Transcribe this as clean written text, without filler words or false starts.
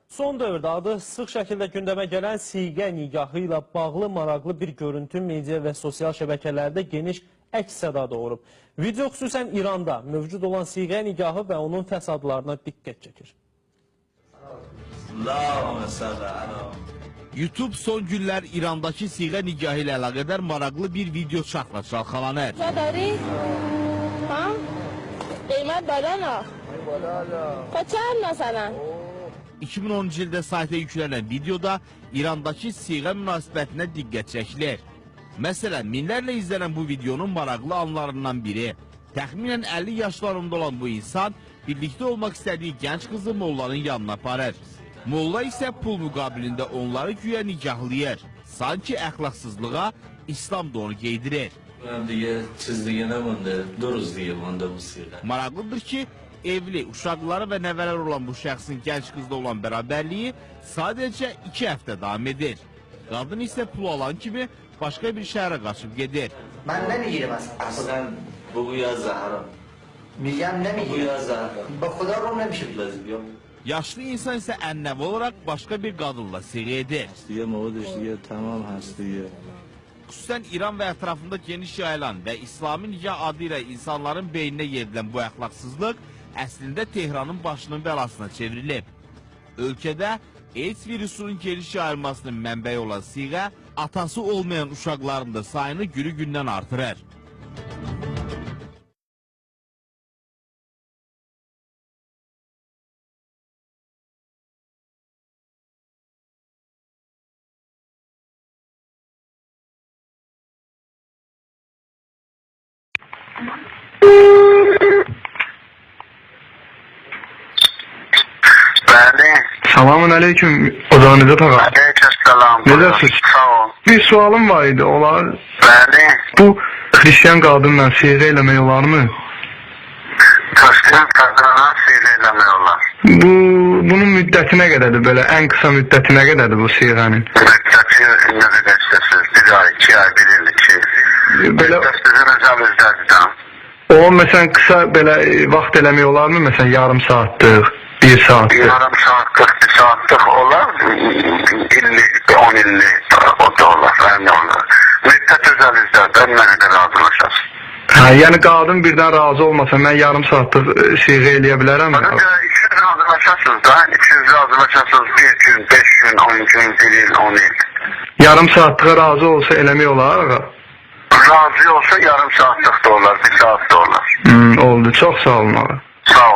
Son dövrdə adı sıx şəkildə gündəmə gələn siğə nigahı ilə bağlı maraqlı bir görüntü media və sosial şəbəkələrdə geniş əks-səda doğurub. Video xüsusən İranda mövcud olan siğə nigahı və onun fəsadlarına diqqət çəkir. YouTube son günlər İrandakı siğə nigahı ilə əlaqədar maraqlı bir video çarxla çalxalanır. قیمت بالا 2010-cu ildə sayta yüklənən videoda İrandakı siğə münasibətinə diqqət çəkilir. Məsələn, minlərlə izlənən bu videonun maraqlı anlarından biri. Təxminən 50 yaşlarında olan bu insan birlikdə olmaq istədiyi gənc qızı mollanın yanına aparır. Molla isə pul müqabilində onları güya nikahlayır. Sanki əxlaqsızlığa İslam da onu geydirir. Maraqlıdır ki, evli, uşaqları və nəvələr olan bu şəxsin gənc qızla olan bərabərliyi sadəcə 2 həftə davam edir. Qadın isə pul alan kimi başqa bir şəhərə qaçıb gedir. Mən nəmiyirəm əslən? Bu yazı haram. Miyəm nəmiyirəm? Bu xuda rom nəmişim. Yaşlı insan isə ənəvi olaraq başqa bir qadınla siğə edir. Tamam hastayı. Xüsusən İran və ətrafında geniş yayılan və İslami nikah adı ilə insanların beyninə yerilən bu əxlaqsızlıq əslində Tehranın başının bəlasına çevrilib. Ölkədə AIDS virusunun geniş yayılmasının mənbəyi olan siğə, atası olmayan uşaqların da sayını günü-gündən artırır. Selamun aleyküm Ozanizat ağa. Aleykümselam. Necəsiz? Sağ ol. Bir sualım var idi. Olar Bəli. bu Hristiyan qadınla siğə eləmək olarmı? Hristiyan qadına siğə eləmək olar. Bunun müddəti nə qədərdir belə? Ən qısa müddəti nə qədərdir bu siğənin? Müddəti nə qədər istəsiniz? 1 ay, 2 ay, 1 il, 2 il. Belə Müddətsizin özəlizdədir. o məsələn qısa belə vaxt eləmək olarmı? Məsələn yarım saatlıq, 1 saatlıq. Yarım saatlıq, 1 saatlıq olar. İllik, 10 illik o da olar. Nə olar? Müddət özəlizdədir. Nə qədər razılaşasın? Hə, yəni qadın birdən razı olmasa mən yarım saatlıq siğə eləyə bilərəm. Önce 200 razılaşasınız da. 200 razılaşasınız 1 gün, 5 gün, 10 gün, 1 il, 10 il. Yarım saatlığa razı olsa eləmək olar ağa. Razı olsa yarım saatlik de olar, 1 saat da olar. Oldu. Çox sağ olun ağa. Sağ ol.